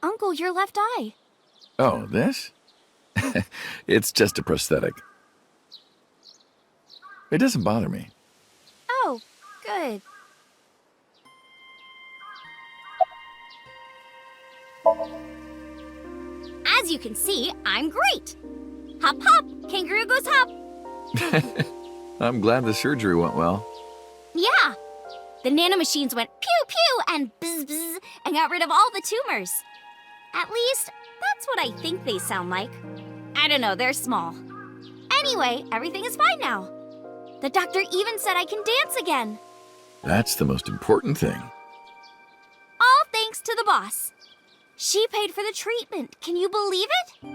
Uncle, your left eye. Oh, this? It's just a prosthetic. It doesn't bother me. Oh, good. As you can see, I'm great. Hop, hop, kangaroo goes hop. I'm glad the surgery went well. Yeah, the nanomachines went pew pew and bzz bzz and got rid of all the tumors. At least, that's what I think they sound like. I don't know, they're small. Anyway, everything is fine now. The doctor even said I can dance again. That's the most important thing. All thanks to the boss. She paid for the treatment. Can you believe it?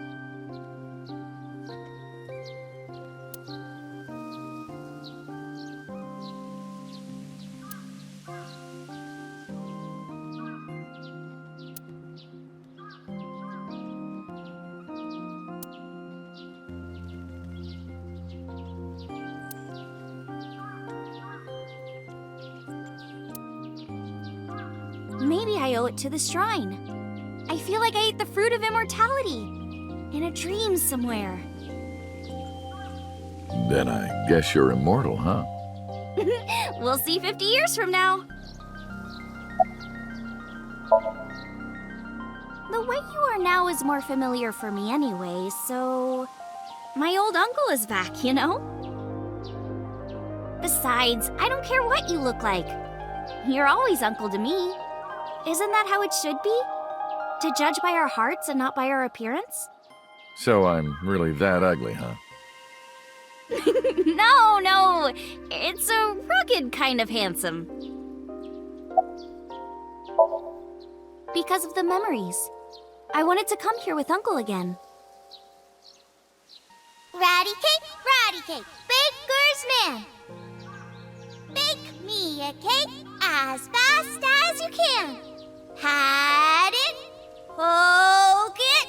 Maybe I owe it to the shrine. I feel like I ate the fruit of immortality in a dream somewhere. Then I guess you're immortal, huh? We'll see 50 years from now. The way you are now is more familiar for me anyway, so... My old uncle is back, you know? Besides, I don't care what you look like. You're always uncle to me. Isn't that how it should be? To judge by our hearts and not by our appearance? So I'm really that ugly, huh? No. It's a rugged kind of handsome. Because of the memories. I wanted to come here with Uncle again. Ratty cake, baker's man. Bake me a cake as fast as you can. Pat it, poke it,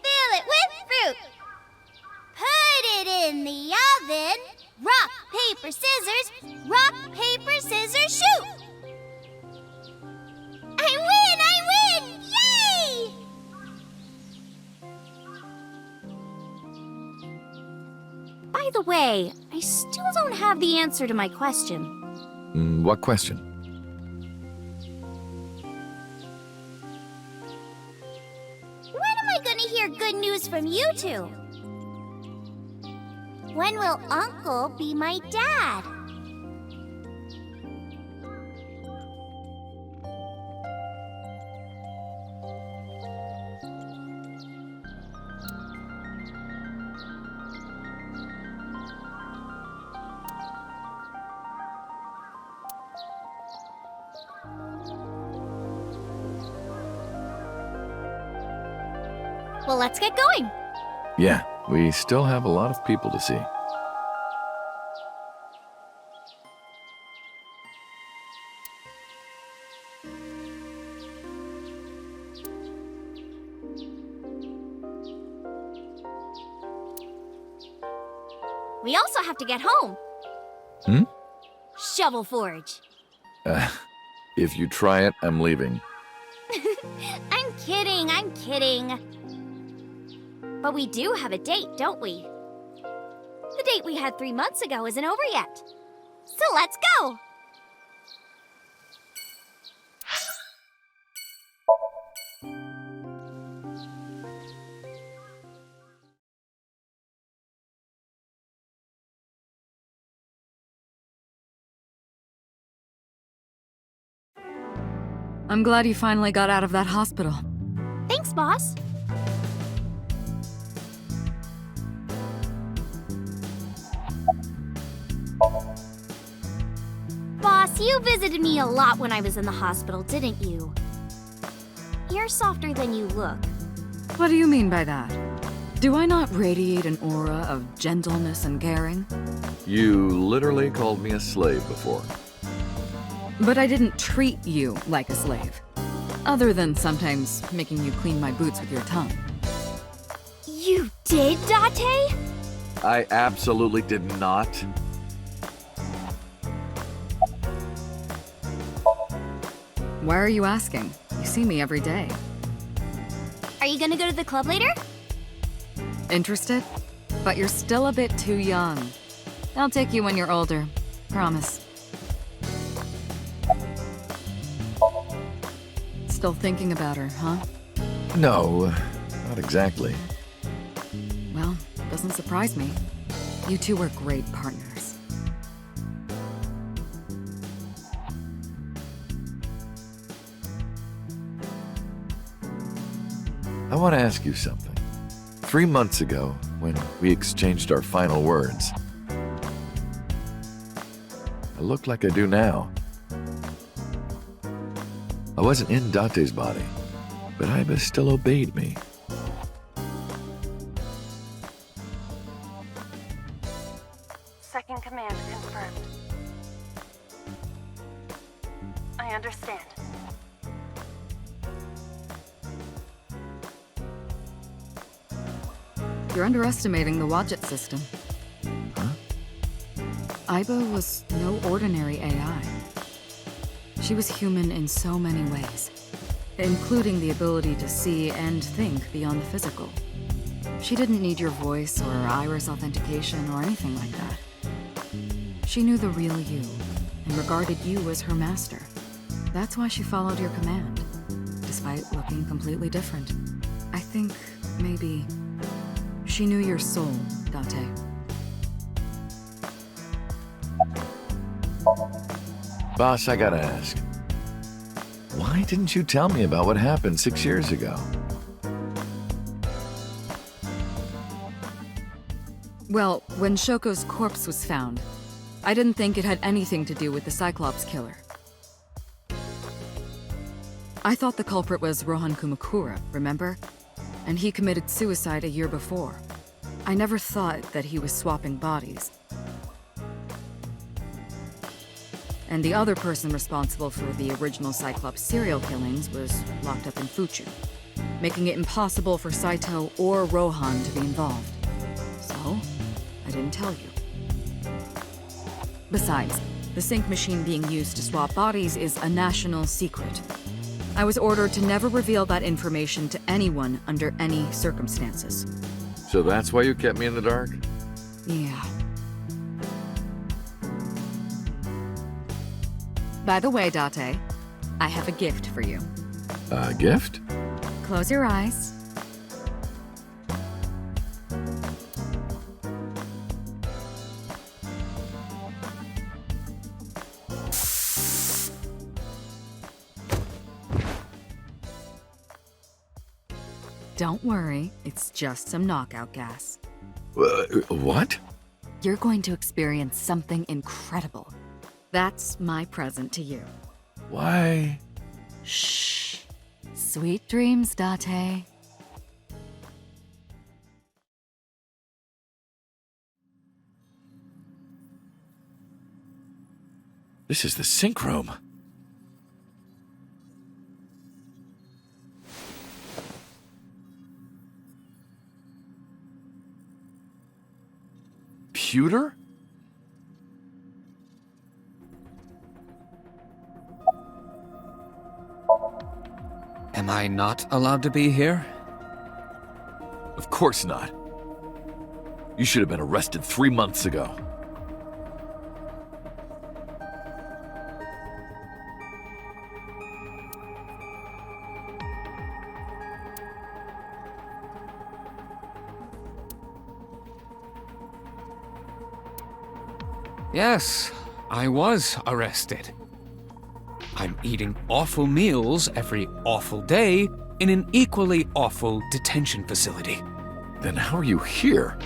fill it with fruit. Put it in the oven. Rock, paper, scissors, shoot. I win! Yay! By the way, I still don't have the answer to my question. What question? When am I gonna hear good news from you two? When will Uncle be my dad? Well, let's get going. Yeah, we still have a lot of people to see. We also have to get home. Shovel Forge. If you try it, I'm leaving. I'm kidding. But we do have a date, don't we? The date we had 3 months ago isn't over yet. So let's go! I'm glad you finally got out of that hospital. Thanks, boss. Boss, you visited me a lot when I was in the hospital, didn't you? You're softer than you look. What do you mean by that? Do I not radiate an aura of gentleness and caring? You literally called me a slave before. But I didn't treat you like a slave. Other than sometimes making you clean my boots with your tongue. You did, Date? I absolutely did not. Why are you asking? You see me every day. Are you gonna go to the club later? Interested? But you're still a bit too young. I'll take you when you're older. Promise. Still thinking about her, huh? No, not exactly. Well, doesn't surprise me. You two are great partners. I want to ask you something. 3 months ago, when we exchanged our final words, I look like I do now. I wasn't in Date's body, but Aiba still obeyed me. Second command confirmed. I understand. You're underestimating the Wadjet System. Huh? Aiba was no ordinary AI. She was human in so many ways, including the ability to see and think beyond the physical. She didn't need your voice or iris authentication or anything like that. She knew the real you and regarded you as her master. That's why she followed your command, despite looking completely different. I think maybe she knew your soul, Date. Boss, I gotta ask. Why didn't you tell me about what happened 6 years ago? Well, when Shoko's corpse was found, I didn't think it had anything to do with the Cyclops killer. I thought the culprit was Rohan Kumakura, remember? And he committed suicide a year before. I never thought that he was swapping bodies. And the other person responsible for the original Cyclops serial killings was locked up in Fuchu, making it impossible for Saito or Rohan to be involved. So, I didn't tell you. Besides, the sync machine being used to swap bodies is a national secret. I was ordered to never reveal that information to anyone under any circumstances. So that's why you kept me in the dark? Yeah. By the way, Date, I have a gift for you. A gift? Close your eyes. Don't worry, it's just some knockout gas. What? You're going to experience something incredible. That's my present to you. Why? Shh. Sweet dreams, Date. This is the sync room. Pewter? Am I not allowed to be here? Of course not. You should have been arrested 3 months ago. Yes, I was arrested. I'm eating awful meals every awful day in an equally awful detention facility. Then how are you here?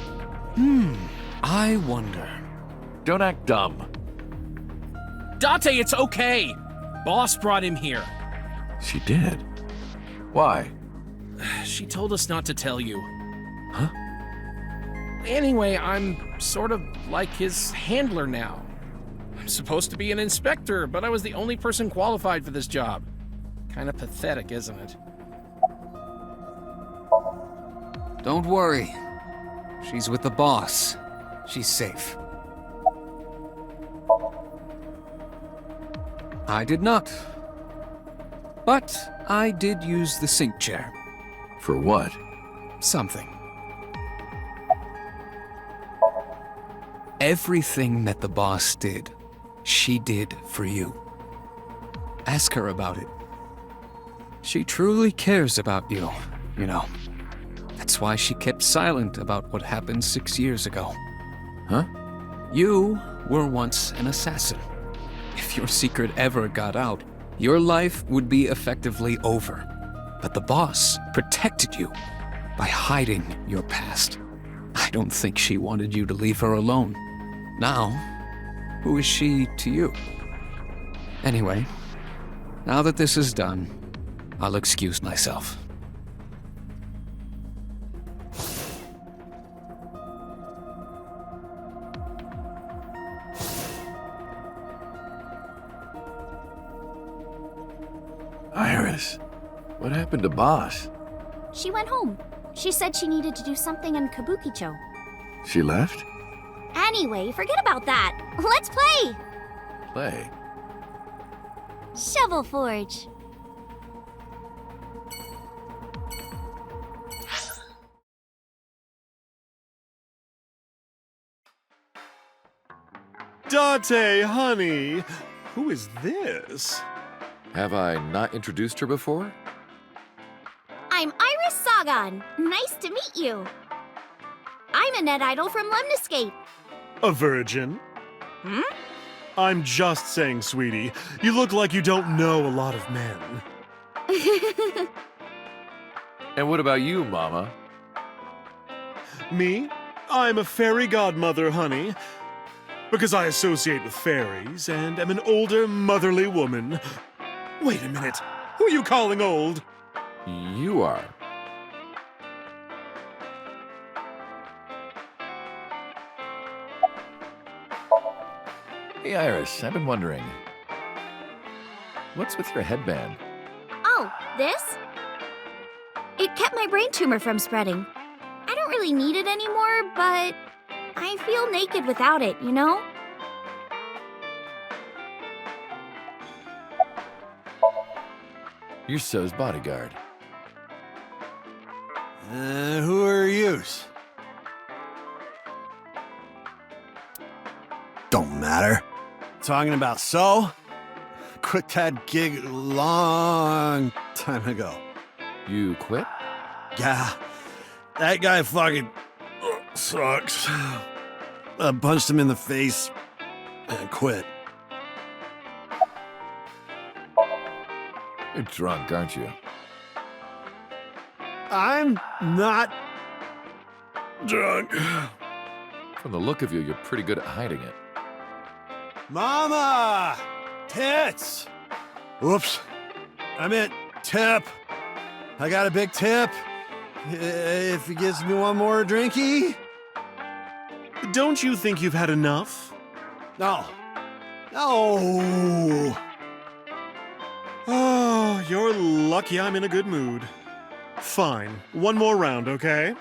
I wonder. Don't act dumb. Date, it's okay! Boss brought him here. She did. Why? She told us not to tell you. Huh? Anyway, I'm sort of like his handler now. I'm supposed to be an inspector, but I was the only person qualified for this job. Kinda pathetic, isn't it? Don't worry. She's with the boss. She's safe. I did not. But I did use the sync chair. For what? Something. Everything that the boss did, she did for you. Ask her about it. She truly cares about you, you know. That's why she kept silent about what happened 6 years ago. Huh? You were once an assassin. If your secret ever got out, your life would be effectively over. But the boss protected you by hiding your past. I don't think she wanted you to leave her alone. Now, who is she to you? Anyway, now that this is done, I'll excuse myself. Iris, what happened to Boss? She went home. She said she needed to do something in Kabukicho. She left? Anyway, forget about that. Let's play! Play. Shovel Forge. Date, honey! Who is this? Have I not introduced her before? I'm Iris Sagan. Nice to meet you. I'm a net idol from Lemniscate. A virgin? Hmm? I'm just saying, sweetie. You look like you don't know a lot of men. And what about you, Mama? Me? I'm a fairy godmother, honey. Because I associate with fairies and am an older, motherly woman. Wait a minute. Who are you calling old? You are. Hey, Iris, I've been wondering. What's with your headband? Oh, this? It kept my brain tumor from spreading. I don't really need it anymore, but I feel naked without it, you know? You're So's bodyguard. Who are yous? Don't matter. Talking about So? Quit that gig long time ago. You quit? Yeah, that guy fucking sucks. I punched him in the face and quit. You're drunk, aren't you? I'm not drunk. From the look of you, you're pretty good at hiding it. Mama! Tits! Whoops. I meant tip. I got a big tip. If he gives me one more drinky? Don't you think you've had enough? No. No. Oh, you're lucky I'm in a good mood. Fine. One more round, okay?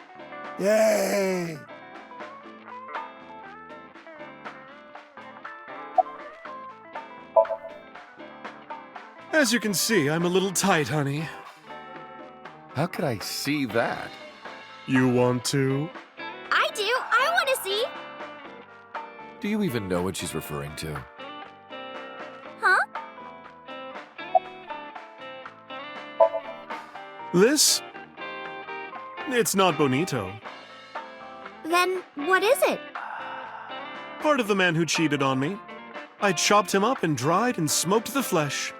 Yay! As you can see, I'm a little tight, honey. How could I see that? You want to? I do. I want to see. Do you even know what she's referring to? Huh? This? It's not bonito. Then what is it? Part of the man who cheated on me. I chopped him up and dried and smoked the flesh.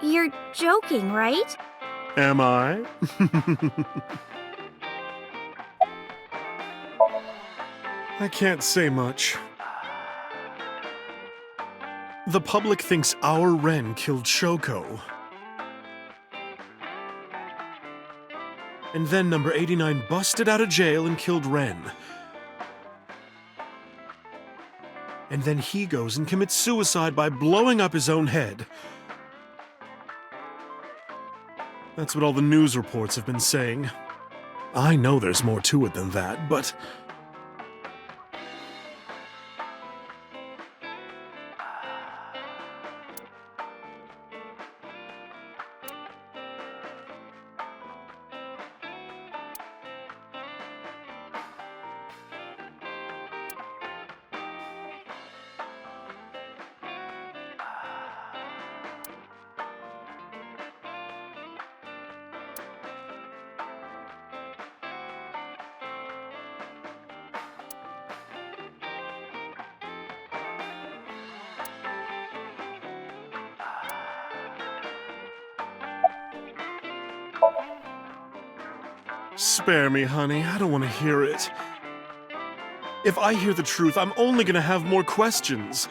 You're joking, right? Am I? I can't say much. The public thinks our Ren killed Shoko. And then number 89 busted out of jail and killed Ren. And then he goes and commits suicide by blowing up his own head. That's what all the news reports have been saying. I know there's more to it than that, but... Spare me, honey. I don't want to hear it. If I hear the truth, I'm only gonna have more questions.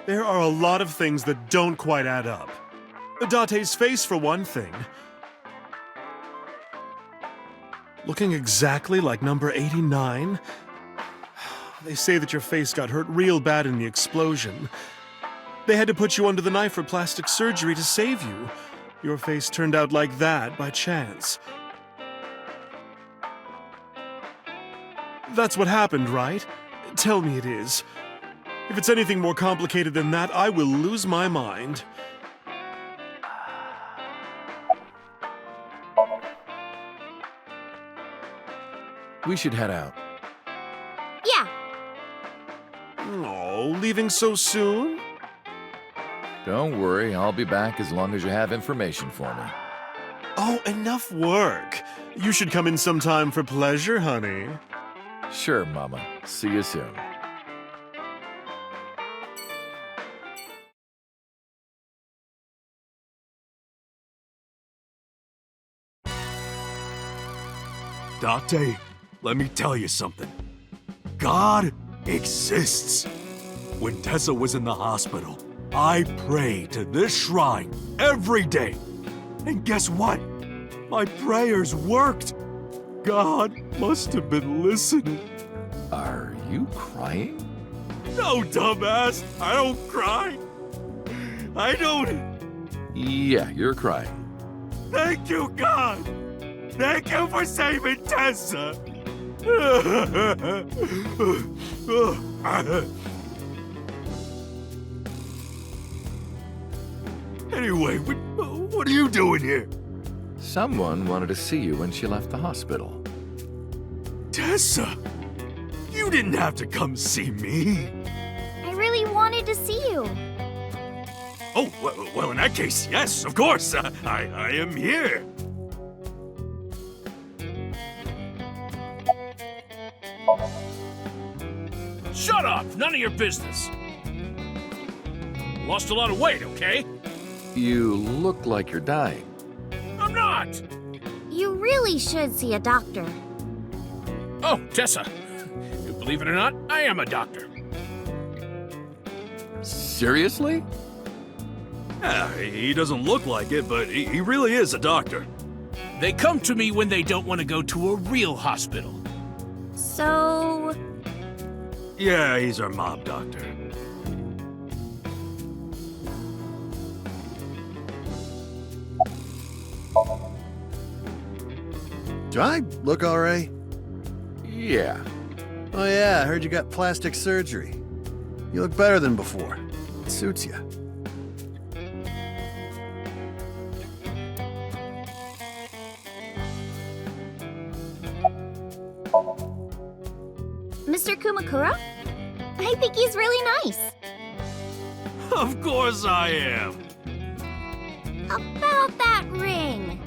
There are a lot of things that don't quite add up. Date's face, for one thing. Looking exactly like number 89? They say that your face got hurt real bad in the explosion. They had to put you under the knife for plastic surgery to save you. Your face turned out like that by chance. That's what happened, right? Tell me it is. If it's anything more complicated than that, I will lose my mind. We should head out. Yeah, Oh, leaving so soon? Don't worry, I'll be back as long as you have information for me. Oh, enough work. You should come in sometime for pleasure, honey. Sure, Mama. See you soon. Date, let me tell you something. God exists. When Tessa was in the hospital, I prayed to this shrine every day. And guess what? My prayers worked. God must have been listening. Are you crying? No, dumbass, I don't cry. I don't. Yeah, you're crying. Thank you, God. Thank you for saving Tessa. Anyway, what are you doing here? Someone wanted to see you when she left the hospital. Tessa, you didn't have to come see me. I really wanted to see you. Oh, well, in that case, yes, of course. I am here. Shut up! None of your business! Lost a lot of weight, okay? You look like you're dying. I'm not! You really should see a doctor. Oh, Tessa. Believe it or not, I am a doctor. Seriously? He doesn't look like it, but he really is a doctor. They come to me when they don't want to go to a real hospital. So... Yeah, he's our mob doctor. Do I look all right? Yeah. Oh yeah, I heard you got plastic surgery. You look better than before. It suits you. Mr. Kumakura? I think he's really nice. Of course I am. About that ring.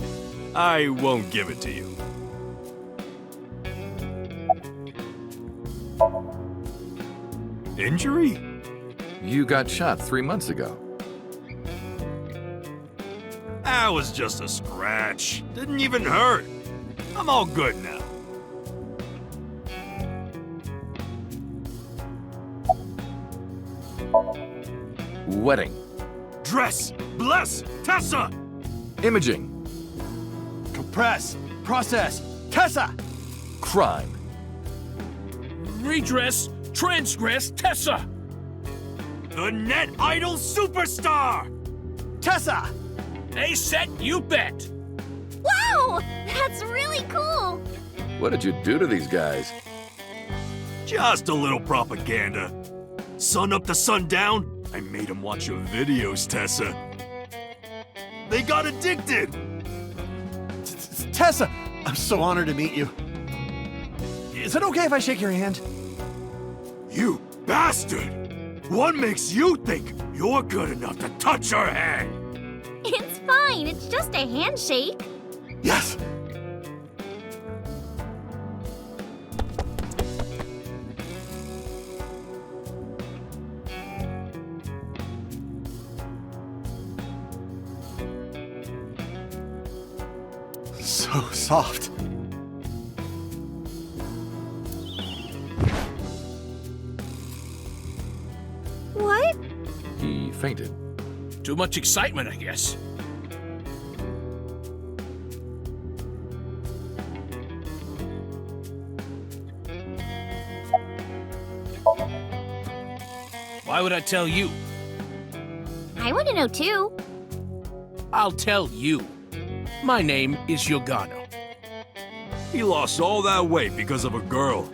I won't give it to you. Injury? You got shot 3 months ago. That was just a scratch. Didn't even hurt. I'm all good now. Wedding. Dress! Bless! Tessa! Imaging. Compress! Process! Tessa! Crime. Redress, transgress, Tessa! The net idol superstar! Tessa! A set, you bet! Wow! That's really cool! What did you do to these guys? Just a little propaganda. Sun up to sundown, I made them watch your videos, Tessa. They got addicted! Tessa! I'm so honored to meet you. Is it okay if I shake your hand? You bastard! What makes you think you're good enough to touch her hand? It's fine, it's just a handshake. Yes! So soft. What? He fainted. Too much excitement, I guess. Why would I tell you? I want to know too. I'll tell you. My name is Yogano. He lost all that weight because of a girl.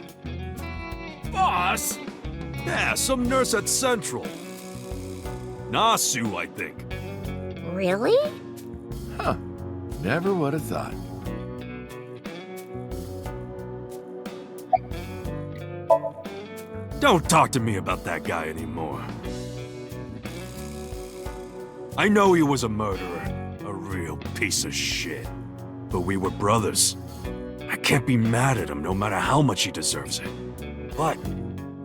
Boss! Yeah, some nurse at Central. Nasu, I think. Really? Huh. Never would have thought. Don't talk to me about that guy anymore. I know he was a murderer, a real piece of shit. But we were brothers. I can't be mad at him no matter how much he deserves it. But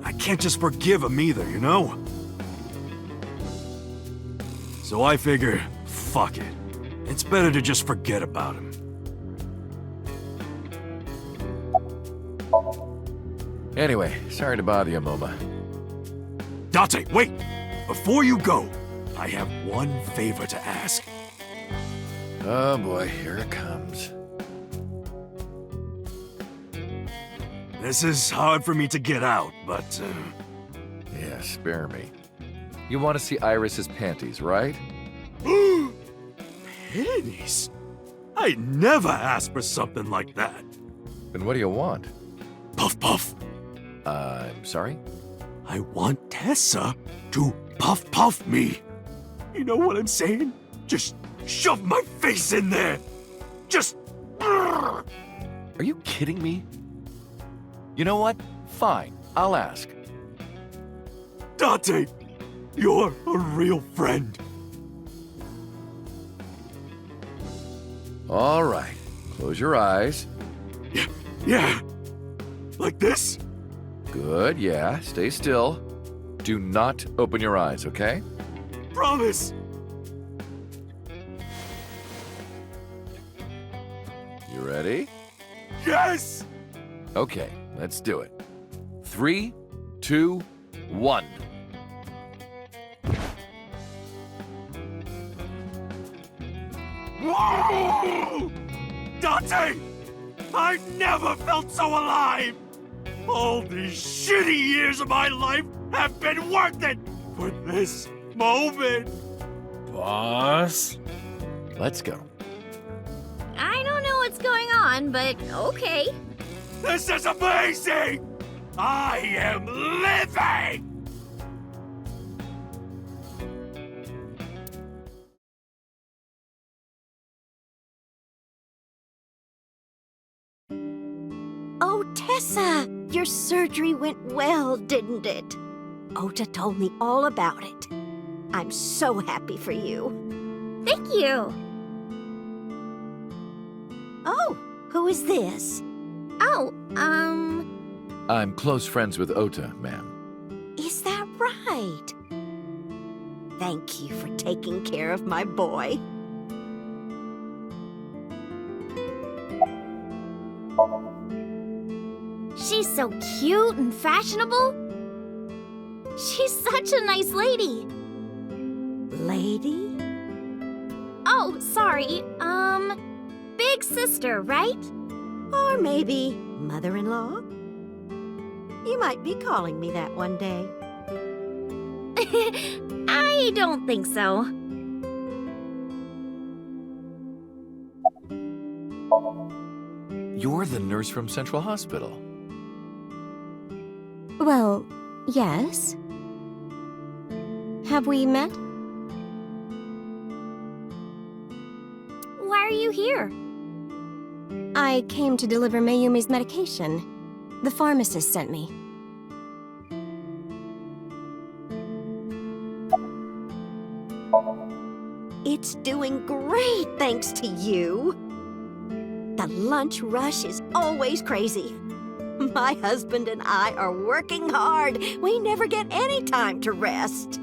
I can't just forgive him either, you know? So I figure, fuck it. It's better to just forget about him. Anyway, sorry to bother you, Moma. Date, wait! Before you go, I have one favor to ask. Oh boy, here it comes. This is hard for me to get out, but... Yeah, spare me. You want to see Iris's panties, right? Panties? I never asked for something like that. Then what do you want? Puff puff. I'm sorry? I want Tessa to puff puff me. You know what I'm saying? Just shove my face in there. Just... Are you kidding me? You know what? Fine, I'll ask. Date, you're a real friend. All right, close your eyes. Yeah. Like this? Good, yeah, stay still. Do not open your eyes, okay? Promise. You ready? Yes! Okay, let's do it. 3, 2, 1. Whoa! Date! I've never felt so alive! All these shitty years of my life have been worth it for this moment! Boss? Let's go. I don't know what's going on, but okay. This is amazing! I am living! Oh, Tessa, your surgery went well, didn't it? Ota told me all about it. I'm so happy for you. Thank you. Oh, who is this? Oh, I'm close friends with Ota, ma'am. Is that right? Thank you for taking care of my boy. she's so cute and fashionable. She's such a nice lady. Lady? Oh, sorry. Big sister, right? Or maybe mother-in-law? You might be calling me that one day. I don't think so. You're the nurse from Central Hospital. Well, yes. Have we met? Why are you here? I came to deliver Mayumi's medication. The pharmacist sent me. It's doing great, thanks to you. The lunch rush is always crazy. My husband and I are working hard. We never get any time to rest.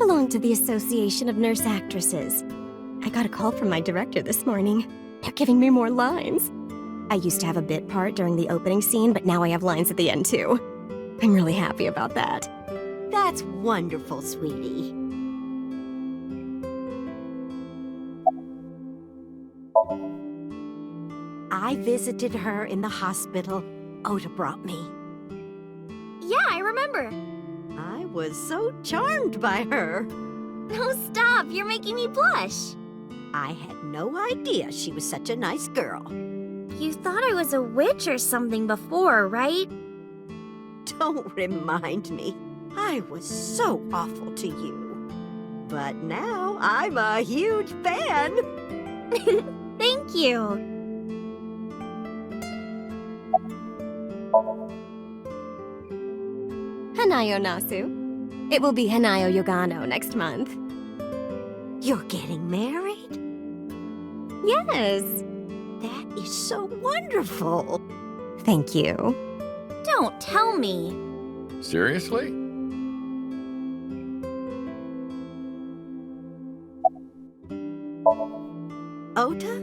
belong to the Association of Nurse Actresses. I got a call from my director this morning. They're giving me more lines. I used to have a bit part during the opening scene, but now I have lines at the end too. I'm really happy about that. That's wonderful, sweetie. I visited her in the hospital. Ota brought me. Yeah, I remember. I was so charmed by her. Oh, stop. You're making me blush. I had no idea she was such a nice girl. You thought I was a witch or something before, right? Don't remind me. I was so awful to you. But now I'm a huge fan. Thank you. Hanayo Nasu. It will be Hanayo Yogano next month. You're getting married? Yes. That is so wonderful. Thank you. Don't tell me. Seriously? Ota?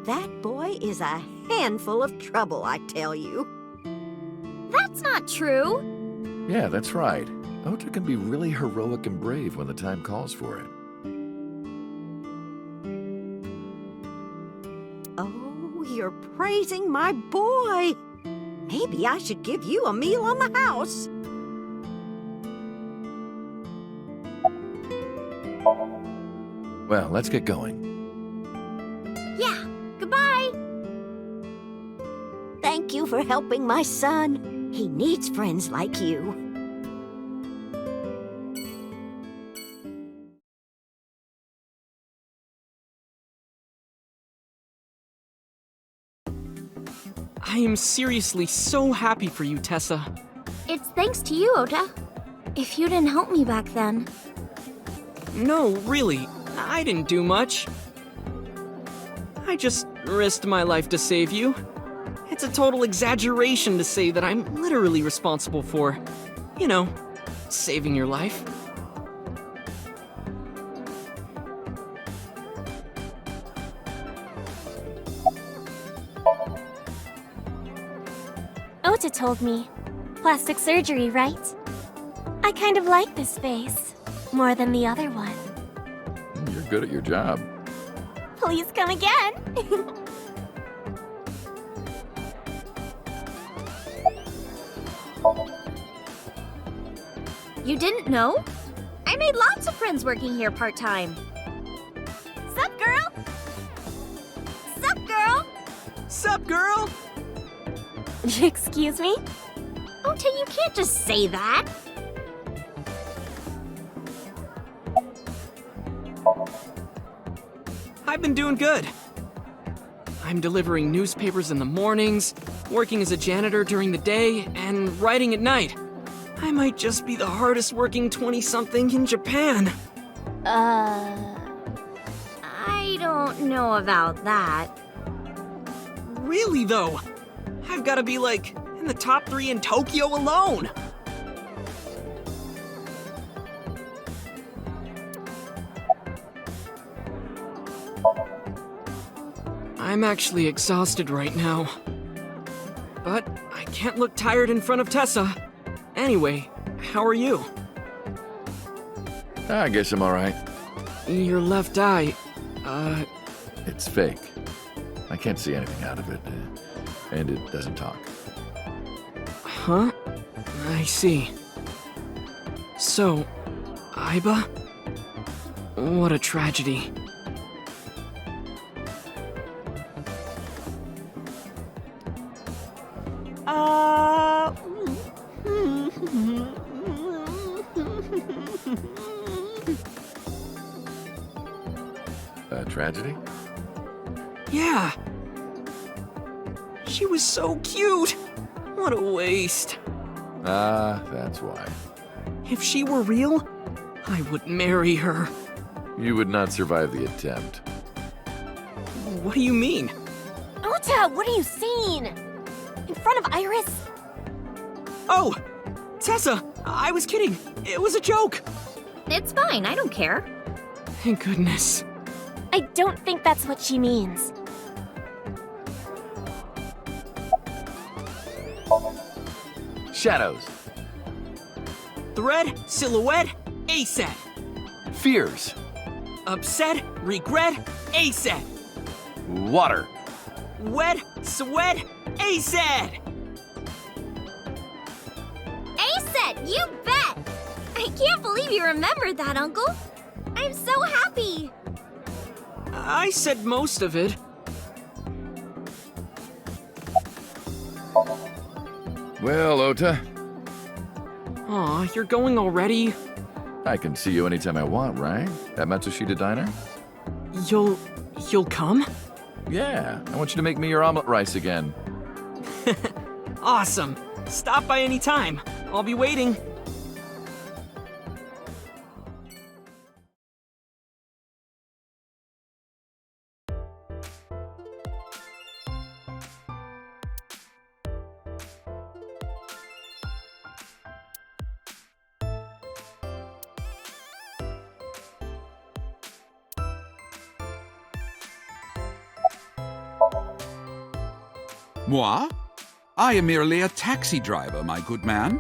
That boy is a handful of trouble, I tell you. That's not true. Yeah, that's right. Ota can be really heroic and brave when the time calls for it. Oh, you're praising my boy. Maybe I should give you a meal on the house. Well, let's get going. Yeah, goodbye. Thank you for helping my son. He needs friends like you. I am seriously so happy for you, Tessa. It's thanks to you, Ota. If you didn't help me back then. No, really, I didn't do much. I just risked my life to save you. It's a total exaggeration to say that I'm literally responsible for, you know, saving your life. Ota told me. Plastic surgery, right? I kind of like this face. More than the other one. You're good at your job. Please come again. You didn't know? I made lots of friends working here part-time. Sup, girl? Sup, girl? Sup, girl? Excuse me? Ota, you can't just say that. I've been doing good. I'm delivering newspapers in the mornings, working as a janitor during the day, and writing at night. I might just be the hardest working 20-something in Japan. I don't know about that. Really, though? I've got to be, like, in the top 3 in Tokyo alone. I'm actually exhausted right now. But I can't look tired in front of Tessa. Anyway, how are you? I guess I'm alright. Your left eye, It's fake. I can't see anything out of it, and it doesn't talk. Huh? I see. So, Aiba? What a tragedy. A tragedy? Yeah. She was so cute. What a waste. Ah, that's why. If she were real, I would marry her. You would not survive the attempt. What do you mean? Ota, what are you seeing? In front of Iris? Oh! Tessa! I was kidding. It was a joke. It's fine, I don't care. Thank goodness. I don't think that's what she means. Shadows. Thread, silhouette, ASAP. Fears. Upset, regret, ASAP. Water. Wet, sweat, ASAP. Aset, you bet! I can't believe you remembered that, Uncle. I'm so happy. I said most of it. Well, Ota, Aw, you're going already? I can see you anytime I want, right? At Matsushita Diner? You'll come? Yeah, I want you to make me your omelet rice again. Awesome. Stop by any time. I'll be waiting. Moi? I am merely a taxi driver, my good man.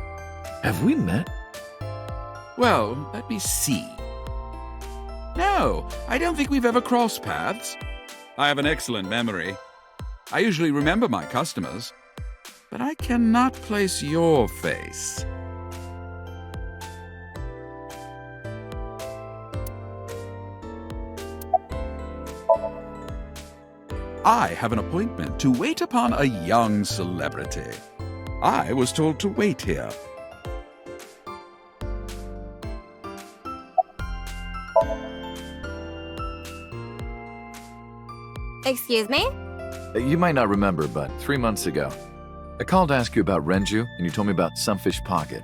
Have we met? Well, let me see. No, I don't think we've ever crossed paths. I have an excellent memory. I usually remember my customers, but I cannot place your face. I have an appointment to wait upon a young celebrity. I was told to wait here. Excuse me? You might not remember, but 3 months ago, I called to ask you about Renju, and you told me about Sunfish Pocket.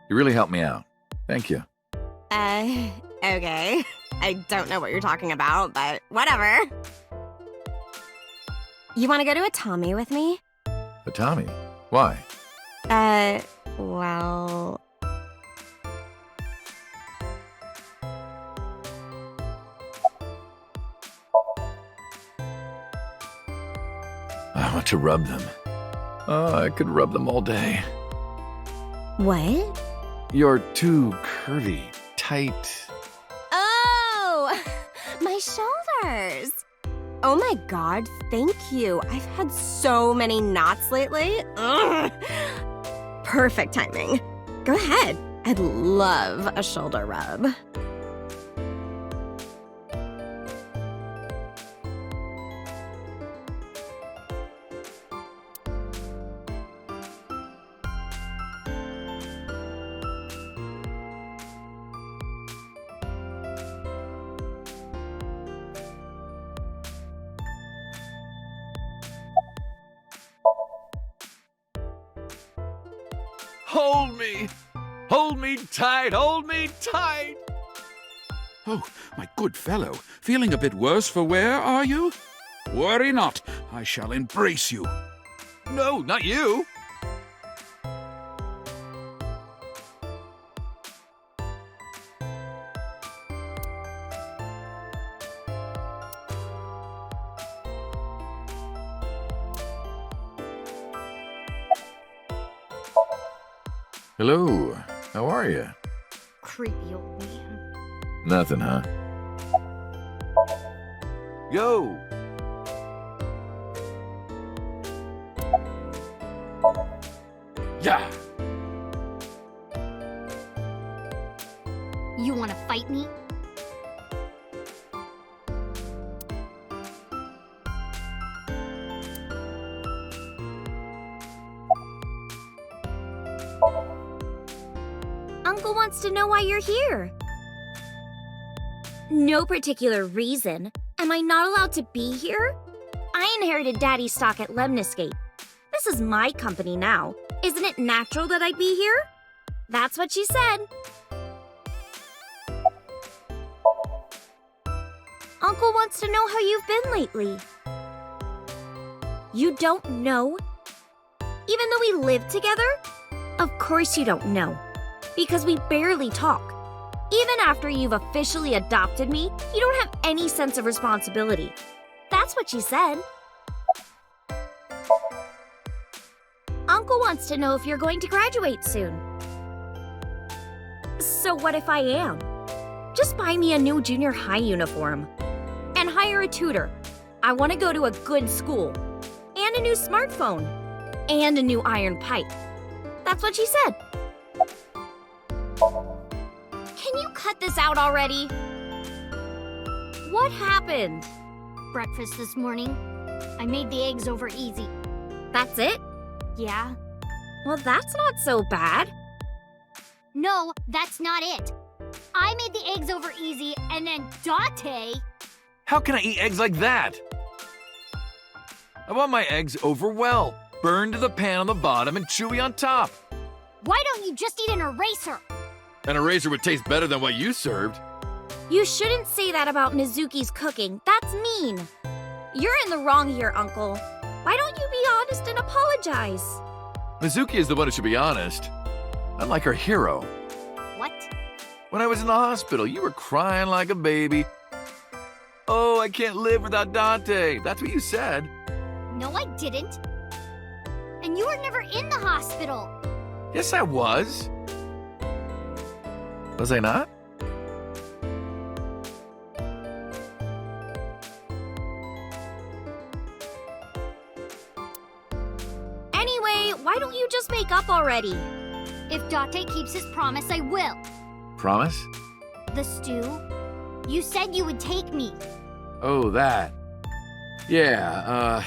You really helped me out. Thank you. Okay. I don't know what you're talking about, but whatever. You want to go to Atami with me? Atami? Why? Well... I want to rub them. Oh, I could rub them all day. What? You're too curvy, tight. Oh! My shoulders! Oh my god, thank you. I've had so many knots lately. Ugh. Perfect timing. Go ahead. I'd love a shoulder rub. Hold me! Hold me tight! Hold me tight! Oh, my good fellow, feeling a bit worse for wear, are you? Worry not, I shall embrace you. No, not you! Hello, how are you? Creepy old man. Nothing, huh? Yo! Yeah! You want to fight me? Uncle wants to know why you're here. No particular reason. Am I not allowed to be here? I inherited Daddy's stock at Lemniscate. This is my company now. Isn't it natural that I'd be here? That's what she said. Uncle wants to know how you've been lately. You don't know? Even though we live together? Of course you don't know. Because we barely talk. Even after you've officially adopted me, you don't have any sense of responsibility. That's what she said. Uncle wants to know if you're going to graduate soon. So what if I am? Just buy me a new junior high uniform. And hire a tutor. I want to go to a good school. And a new smartphone. And a new iron pipe. That's what she said. Can you cut this out already? What happened? Breakfast this morning. I made the eggs over easy. That's it? Yeah. Well, that's not so bad. No, that's not it. I made the eggs over easy, and then Date... How can I eat eggs like that? I want my eggs over well, burned to the pan on the bottom and chewy on top. Why don't you just eat an eraser? An eraser would taste better than what you served. You shouldn't say that about Mizuki's cooking. That's mean. You're in the wrong here, Uncle. Why don't you be honest and apologize? Mizuki is the one who should be honest. I'm like her hero. What? When I was in the hospital, you were crying like a baby. Oh, I can't live without Dante. That's what you said. No, I didn't. And you were never in the hospital. Yes, I was. Was I not? Anyway, why don't you just make up already? If Date keeps his promise, I will. Promise? The stew? You said you would take me. Oh, that. Yeah,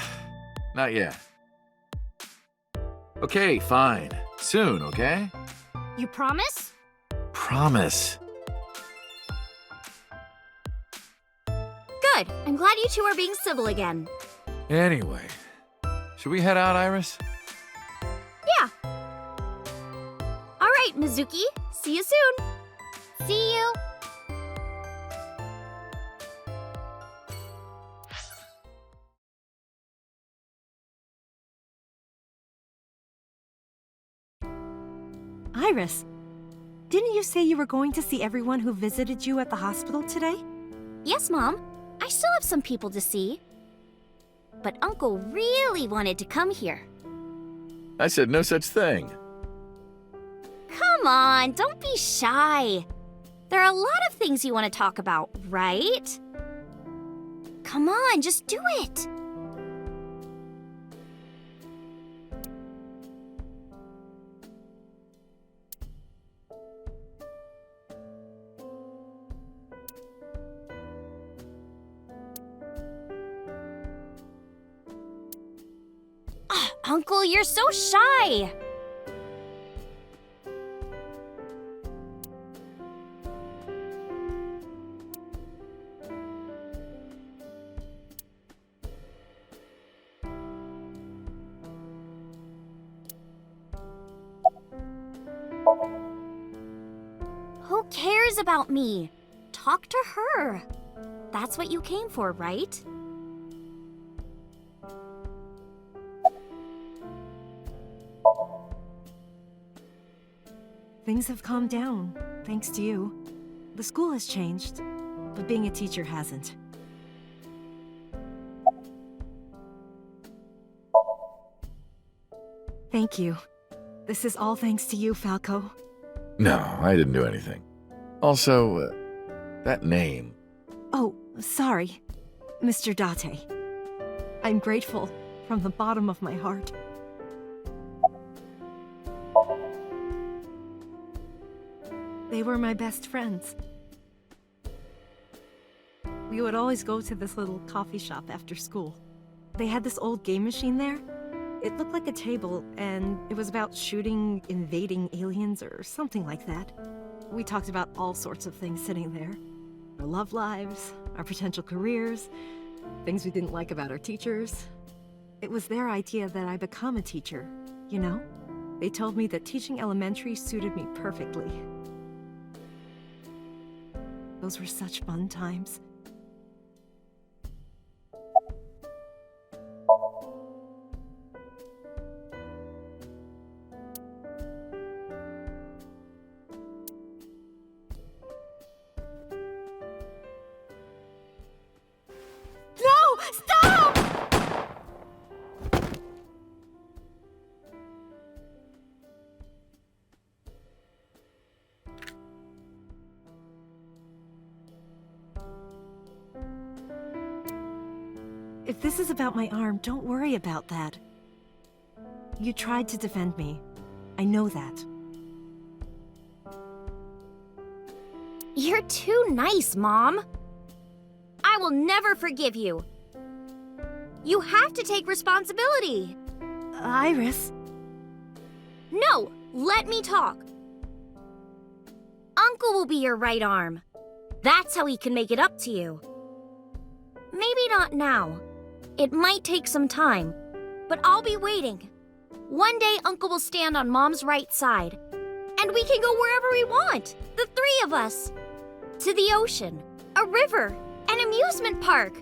not yet. Okay, fine. Soon, okay? You promise? Promise. Good. I'm glad you two are being civil again. Anyway, should we head out, Iris? Yeah. All right, Mizuki. See you soon. See you. Iris, didn't you say you were going to see everyone who visited you at the hospital today? Yes, Mom. I still have some people to see. But Uncle really wanted to come here. I said no such thing. Come on, don't be shy. There are a lot of things you want to talk about, right? Come on, just do it. Uncle, you're so shy. Who cares about me? Talk to her. That's what you came for, right? Things have calmed down, thanks to you. The school has changed, but being a teacher hasn't. Thank you. This is all thanks to you, Falco. No, I didn't do anything. Also, that name. Oh, sorry, Mr. Date. I'm grateful from the bottom of my heart. They were my best friends. We would always go to this little coffee shop after school. They had this old game machine there. It looked like a table, and it was about shooting invading aliens or something like that. We talked about all sorts of things sitting there. Our love lives, our potential careers, things we didn't like about our teachers. It was their idea that I become a teacher, you know? They told me that teaching elementary suited me perfectly. Those were such fun times. If this is about my arm, don't worry about that. You tried to defend me. I know that. You're too nice, Mom. I will never forgive you. You have to take responsibility. Iris. No, let me talk. Uncle will be your right arm. That's how he can make it up to you. Maybe not now. It might take some time, but I'll be waiting. One day, Uncle will stand on Mom's right side, and we can go wherever we want, the three of us. To the ocean, a river, an amusement park,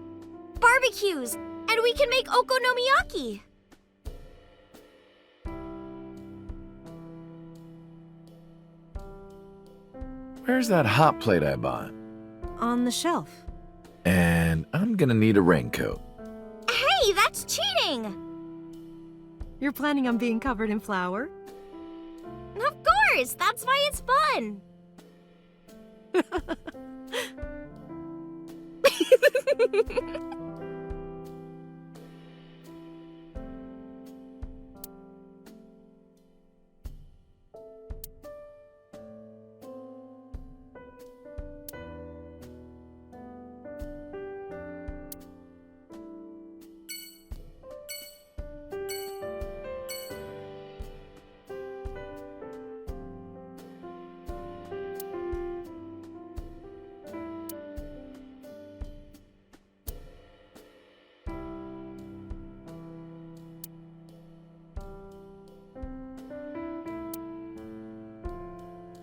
barbecues, and we can make okonomiyaki. Where's that hot plate I bought? On the shelf. And I'm gonna need a raincoat. Hey, that's cheating! You're planning on being covered in flour? Of course! That's why it's fun!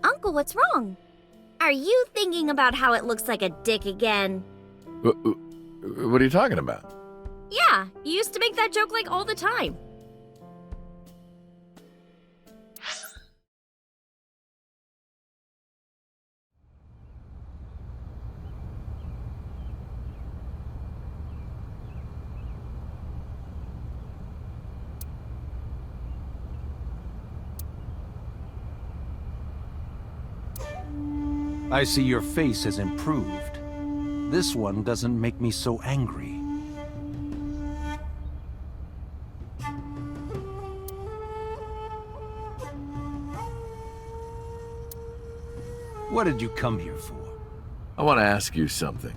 Uncle, what's wrong? Are you thinking about how it looks like a dick again? What are you talking about? Yeah, you used to make that joke like all the time. I see your face has improved. This one doesn't make me so angry. What did you come here for? I want to ask you something.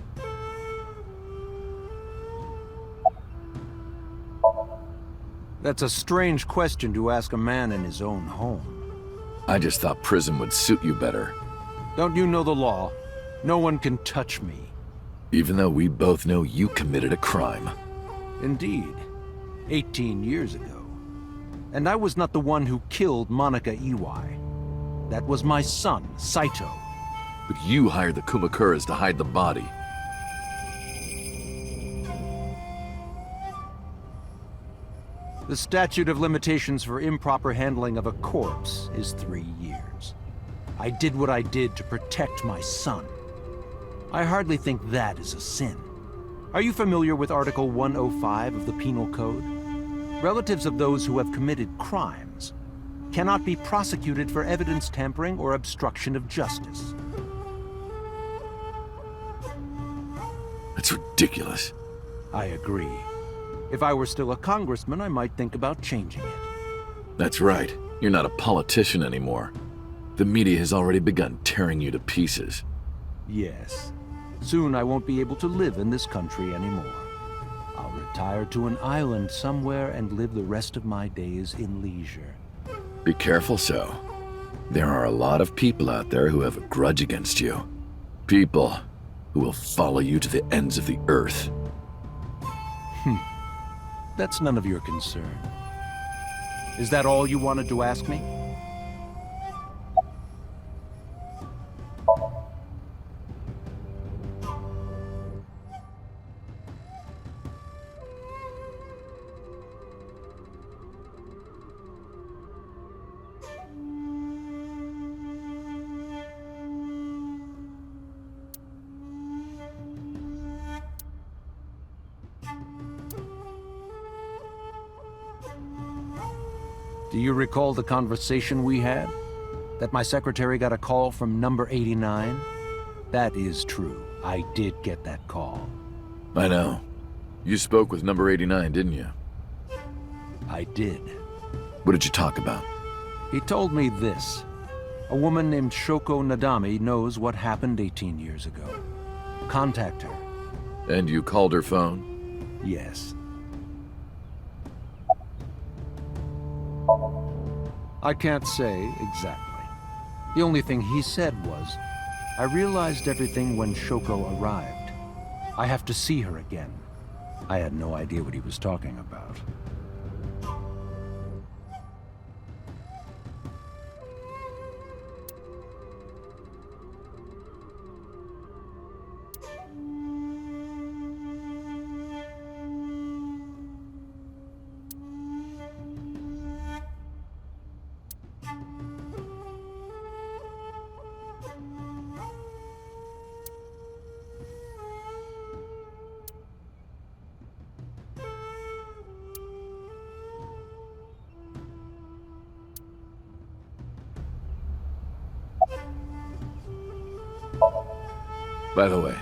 That's a strange question to ask a man in his own home. I just thought prison would suit you better. Don't you know the law? No one can touch me. Even though we both know you committed a crime. Indeed. 18 years ago. And I was not the one who killed Monica Iwai. That was my son, Saito. But you hired the Kumakuras to hide the body. The statute of limitations for improper handling of a corpse is 3 years. I did what I did to protect my son. I hardly think that is a sin. Are you familiar with Article 105 of the Penal Code? Relatives of those who have committed crimes cannot be prosecuted for evidence tampering or obstruction of justice. That's ridiculous. I agree. If I were still a congressman, I might think about changing it. That's right. You're not a politician anymore. The media has already begun tearing you to pieces. Yes. Soon I won't be able to live in this country anymore. I'll retire to an island somewhere and live the rest of my days in leisure. Be careful, So. There are a lot of people out there who have a grudge against you. People who will follow you to the ends of the earth. That's none of your concern. Is that all you wanted to ask me? Do you recall the conversation we had? That my secretary got a call from number 89? That is true. I did get that call. I know. You spoke with number 89, didn't you? I did. What did you talk about? He told me this. A woman named Shoko Nadami knows what happened 18 years ago. Contact her. And you called her phone? Yes. I can't say exactly. The only thing he said was, I realized everything when Shoko arrived. I have to see her again. I had no idea what he was talking about. By the way,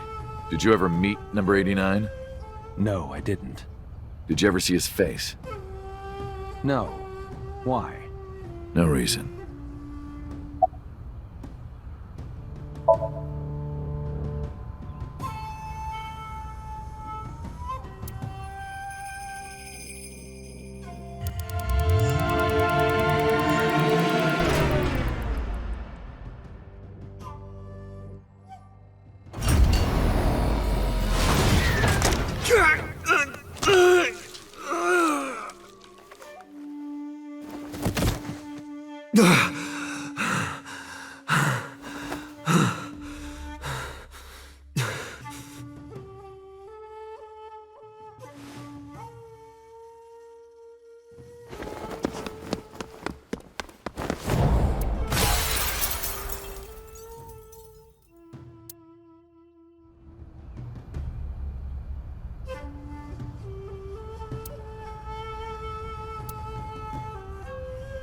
did you ever meet number 89? No, I didn't. Did you ever see his face? No. Why? No reason.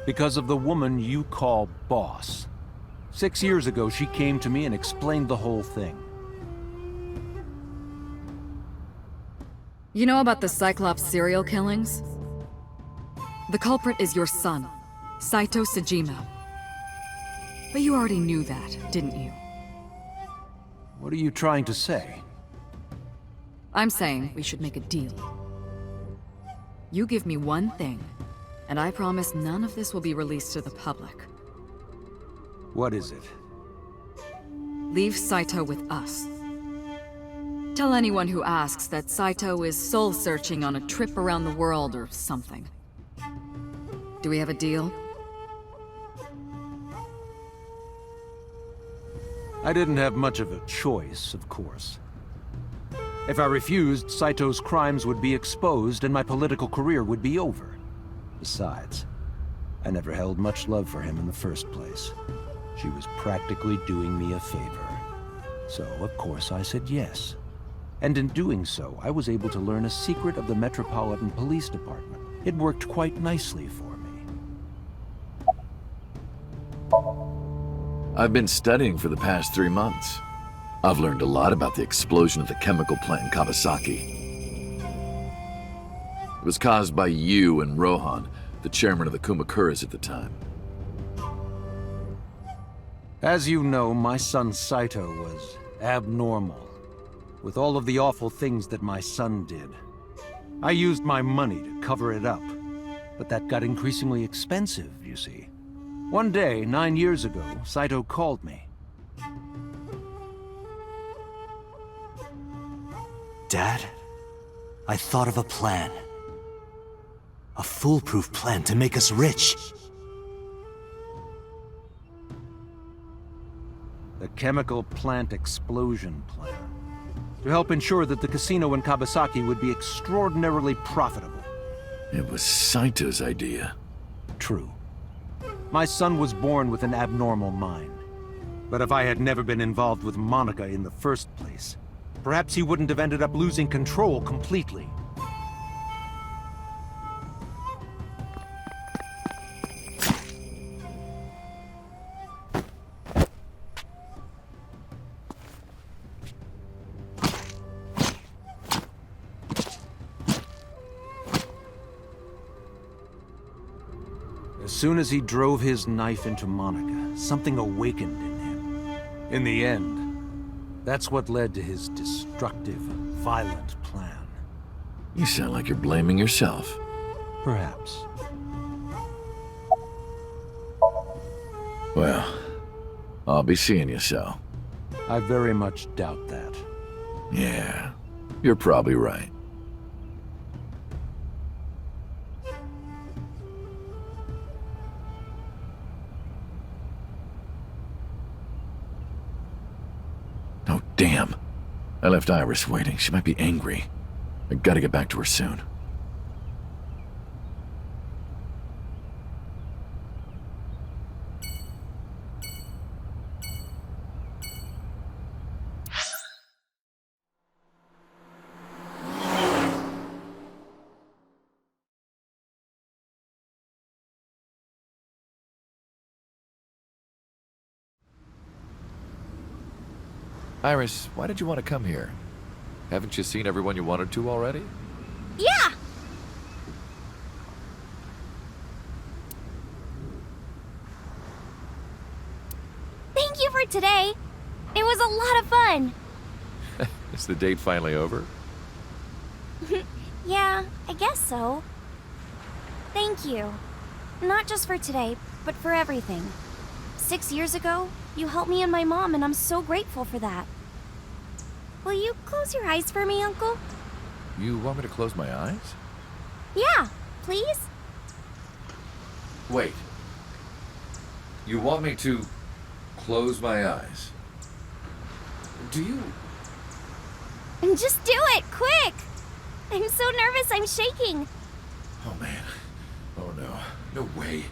Because of the woman you call Boss. 6 years ago, she came to me and explained the whole thing. You know about the Cyclops serial killings? The culprit is your son, Saito Sejima. But you already knew that, didn't you? What are you trying to say? I'm saying we should make a deal. You give me one thing, and I promise none of this will be released to the public. What is it? Leave Saito with us. Tell anyone who asks that Saito is soul-searching on a trip around the world or something. Do we have a deal? I didn't have much of a choice, of course. If I refused, Saito's crimes would be exposed and my political career would be over. Besides, I never held much love for him in the first place. She was practically doing me a favor. So, of course, I said yes. And in doing so, I was able to learn a secret of the Metropolitan Police Department. It worked quite nicely for me. I've been studying for the past 3 months. I've learned a lot about the explosion of the chemical plant in Kawasaki. It was caused by you and Rohan, the chairman of the Kumakuras at the time. As you know, my son Saito was abnormal, with all of the awful things that my son did. I used my money to cover it up, but that got increasingly expensive, you see. One day, 9 years ago, Saito called me. Dad, I thought of a plan. A foolproof plan to make us rich. The chemical plant explosion plan. To help ensure that the casino in Kawasaki would be extraordinarily profitable. It was Saito's idea. True. My son was born with an abnormal mind. But if I had never been involved with Monica in the first place, perhaps he wouldn't have ended up losing control completely. As soon as he drove his knife into Monica, something awakened in him. In the end, that's what led to his destructive, violent plan. You sound like you're blaming yourself. Perhaps. Well, I'll be seeing you so. I very much doubt that. Yeah, you're probably right. Oh, damn. I left Iris waiting. She might be angry. I gotta get back to her soon. Iris, why did you want to come here? Haven't you seen everyone you wanted to already? Yeah! Thank you for today. It was a lot of fun. Is the date finally over? Yeah, I guess so. Thank you. Not just for today, but for everything. 6 years ago, you helped me and my mom, and I'm so grateful for that. Will you close your eyes for me, Uncle? You want me to close my eyes? Yeah, please? Wait. You want me to close my eyes? Do you? Just do it, quick! I'm so nervous, I'm shaking. Oh, man. Oh, no. No way.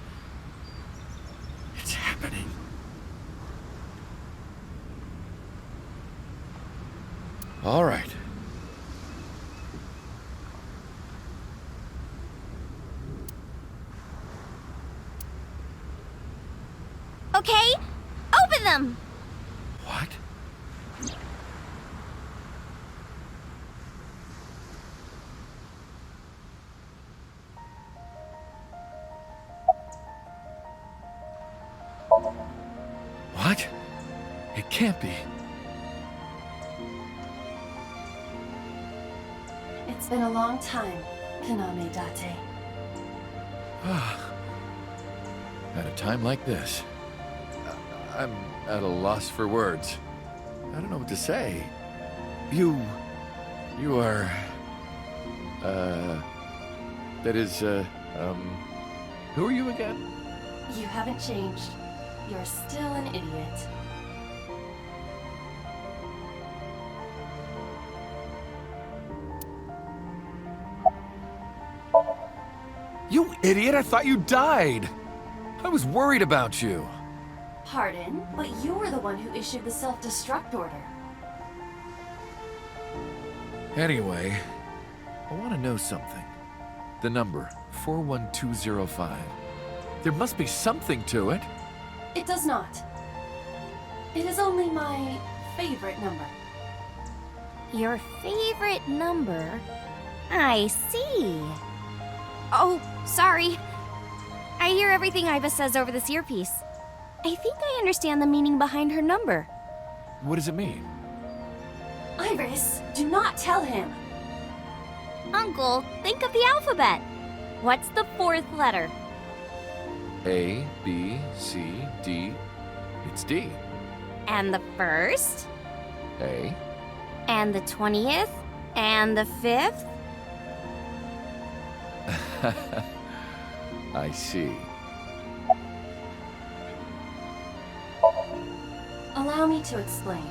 It's happening. All right. Okay, open them! What? What? It can't be. It's been a long time, Kaname Date. At a time like this, I'm at a loss for words. I don't know what to say. You are, that is, who are you again? You haven't changed. You're still an idiot. You idiot, I thought you died. I was worried about you. Pardon, but you were the one who issued the self-destruct order. Anyway, I want to know something. The number, 41205. There must be something to it. It does not. It is only my favorite number. Your favorite number? I see. Oh, sorry. I hear everything Aiba says over this earpiece. I think I understand the meaning behind her number. What does it mean? Iris, do not tell him. Uncle, think of the alphabet. What's the fourth letter? A, B, C, D. It's D. And the first? A. And the 20th? And the 5th? I see. Allow me to explain.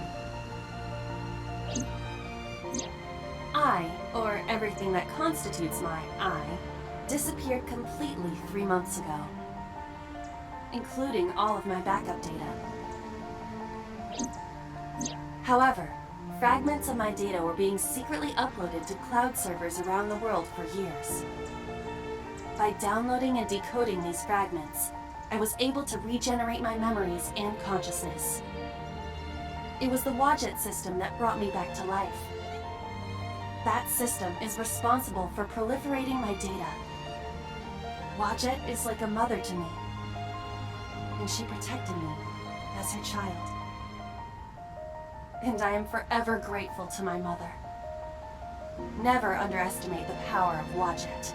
I, or everything that constitutes my I, disappeared completely 3 months ago, including all of my backup data. However, fragments of my data were being secretly uploaded to cloud servers around the world for years. By downloading and decoding these fragments, I was able to regenerate my memories and consciousness. It was the Wadjet System that brought me back to life. That system is responsible for proliferating my data. Wadjet is like a mother to me, and she protected me as her child. And I am forever grateful to my mother. Never underestimate the power of Wadjet.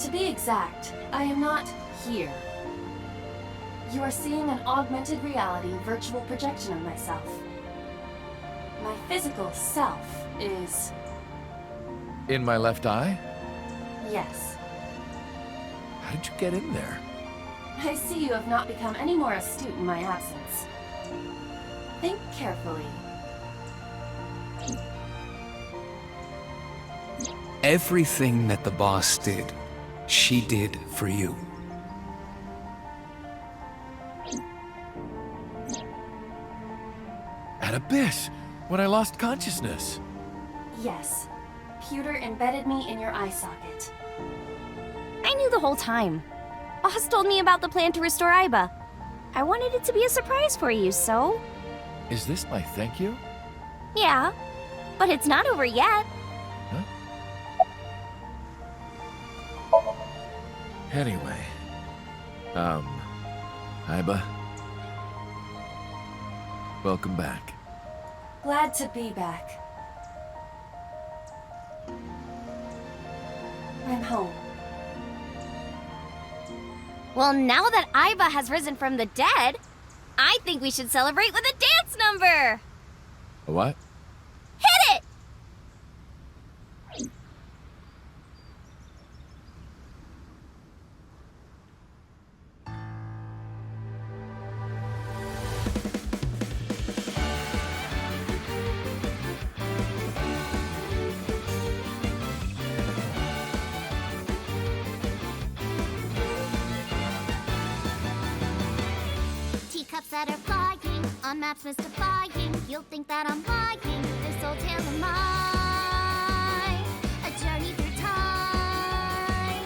To be exact, I am not here. You are seeing an augmented reality virtual projection of myself. My physical self is... In my left eye? yes. How did you get in there? I see you have not become any more astute in my absence. Think carefully. Everything that the boss did, she did for you. At Abyss, when I lost consciousness. Yes. Pewter embedded me in your eye socket. I knew the whole time. Boss told me about the plan to restore Aiba. I wanted it to be a surprise for you, so... Is this my thank you? Yeah, but it's not over yet. Anyway, Aiba, welcome back. Glad to be back. I'm home. Well, now that Aiba has risen from the dead, I think we should celebrate with a dance number! A what? Hit it! Teacups that are flying, on maps mystifying. You'll think that I'm lying. This old tale of mine, a journey through time.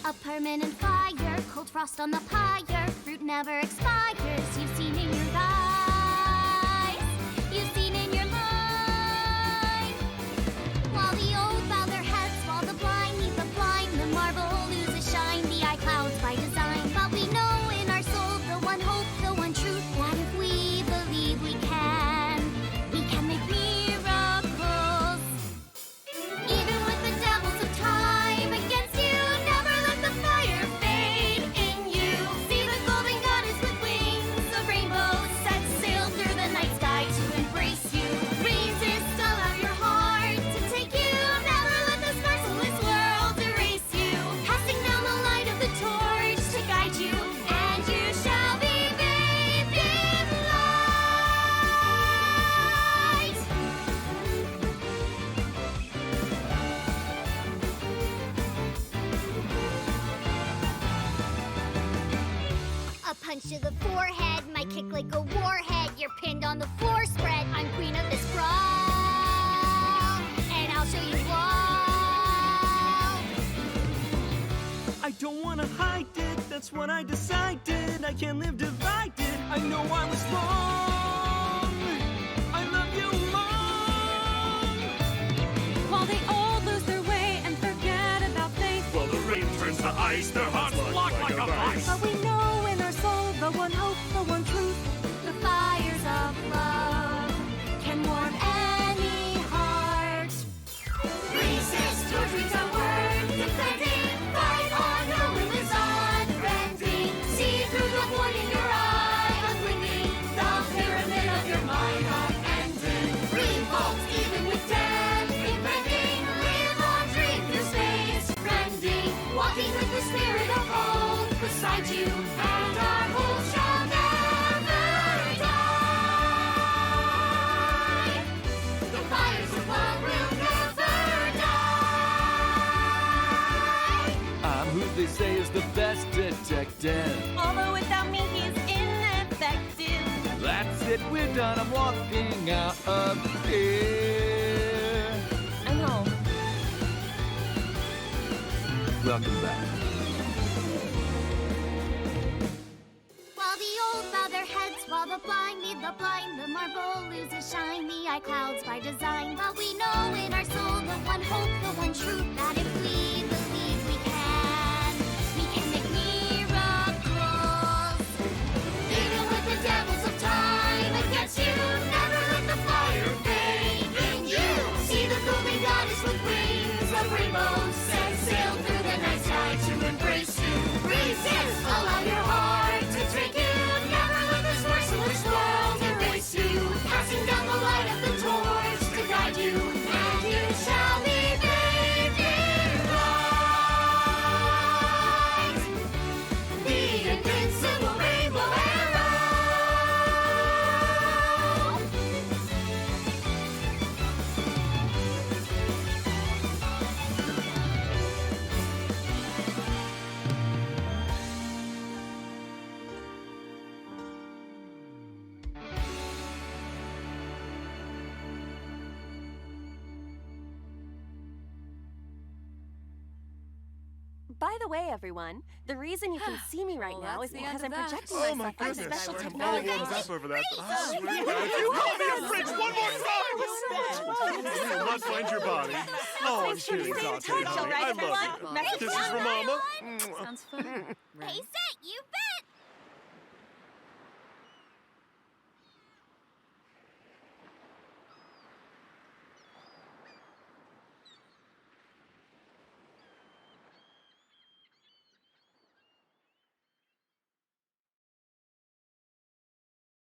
A permanent fire, cold frost on the pyre. Fruit never expires. You've seen in your eyes, you've seen in your life. While the old bow their heads, while the blind meet the blind, the marble loses shine. The eye clouds by design, but we know. One hope, the one truth, that if we believe we can make miracles. Even with the devils of time against you, never let the fire fade in you. See the golden goddess with wings of rainbows set sail through the night sky to embrace you. Resist, allow your heart to take you. Never let this merciless world erase you. Passing down the light of the torch to guide you, and you shall. Punch to the forehead, my kick like a warhead. You're pinned on the floor spread. I'm queen of this brawl, and I'll show you all. I don't wanna hide it, that's what I decided. I can't live divided, I know I was wrong. I love you long. While they all lose their way and forget about faith, While the rain turns to ice, their hearts lock like a vice. but we know in our soul the one hope, the one truth. The fires of love can warm any heart. Resist, your dreams are worth defending. Fight on, your will is unbending. See through the void in your eye, unblinking. The pyramid of your mind unending. Revolt even with death impending. Live on, dream through space, rending. Walking with the spirit of hope beside you, and our hope shall never die. The fires of love will never die. I'm who they say is the best detective. Although without me he's ineffective. That's it, we're done, I'm walking out of here. I'm home. Welcome back. While the old bow their heads, while the blind lead the blind, the marble loses shine. The eye clouds by design, but we know in our soul the one rainbow, set sail through the night sky to embrace you. Resist! Allow your heart to take you. Never let this merciless world erase you. Passing down the light of the torch to guide you, and you shall be bathed in light. The invincible rainbow arrow. By the way, everyone, the reason you can see me right now is because I'm projecting Oh my myself onto goodness. special I'm all technology. warmed up over that. I swear to God, if you call me a fridge one more time, you will not find your body. Oh, I'm kidding, Dante, honey. I love you. Kisses from Mama. Sounds fun. Hey, Set, you bet!